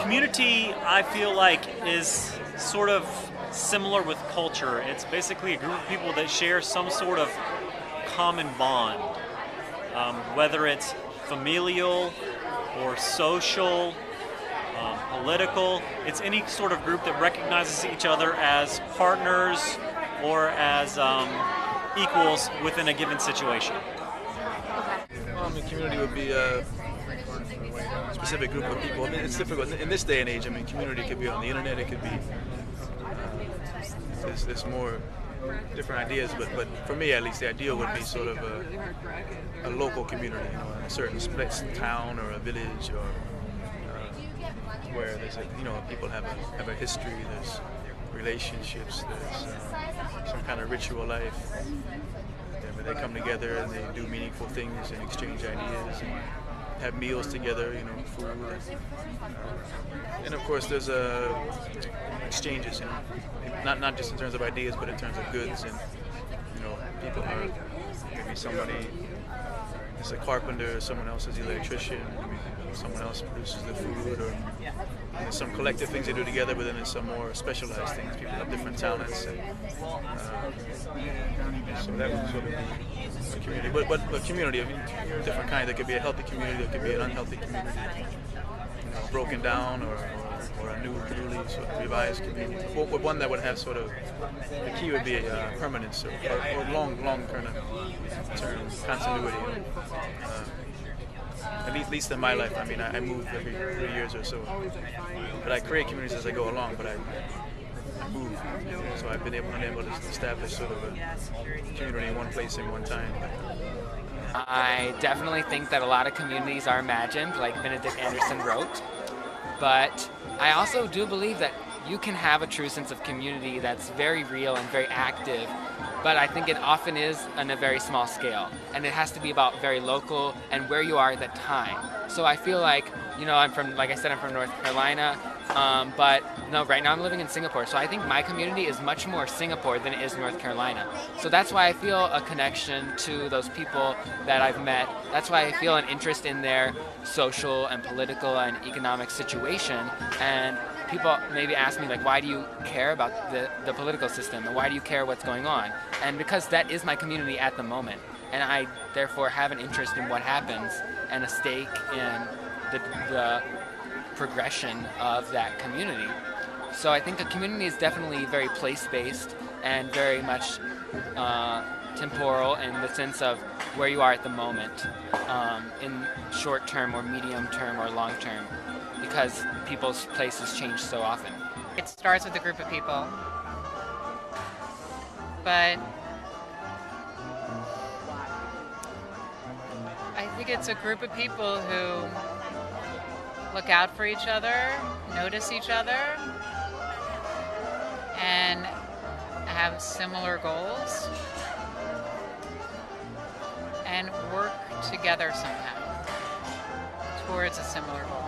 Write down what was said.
Community, I feel like, is sort of similar with culture. It's basically a group of people that share some sort of common bond, whether it's familial or social, political. It's any sort of group that recognizes each other as partners or as equals within a given situation. Well, I mean, community would be a specific group of people. I mean, it's difficult in this day and age. I mean, community could be on the internet. It could be there's more different ideas. But for me, at least, the ideal would be sort of a local community, you know, in a certain place, town or a village, or where there's people have a history. There's relationships. There's some kind of ritual life. Where they come together and they do meaningful things and exchange ideas and have meals together, food. And of course there's exchanges, not just in terms of ideas, but in terms of goods. And people are, maybe somebody is a carpenter, someone else is an electrician, someone else produces the food, or there's some collective things they do together, but then there's some more specialized things. People have different talents, and so that would sort of be a community. But community, I mean, different kind. There could be a healthy community, there could be an unhealthy community, broken down, or a newly sort of revised community. But one that would have sort of, the key would be permanence or long kind of term continuity. At least in my life, I mean, I move every 3 years or so, but I create communities as I go along. But I move, so I've been unable to establish sort of a community in one place in one time. I definitely think that a lot of communities are imagined, like Benedict Anderson wrote, but I also do believe that you can have a true sense of community that's very real and very active, but I think it often is on a very small scale, and it has to be about very local and where you are at that time. So I feel like, I'm from North Carolina, but no, right now I'm living in Singapore, so I think my community is much more Singapore than it is North Carolina. So that's why I feel a connection to those people that I've met. That's why I feel an interest in their social and political and economic situation. And people maybe ask me, like, why do you care about the political system, and why do you care what's going on? And because that is my community at the moment, and I therefore have an interest in what happens and a stake in the progression of that community. So I think a community is definitely very place-based and very much temporal in the sense of where you are at the moment, in short term or medium term or long term, because people's places change so often. It starts with a group of people, but I think it's a group of people who look out for each other, notice each other, and have similar goals, and work together somehow towards a similar goal.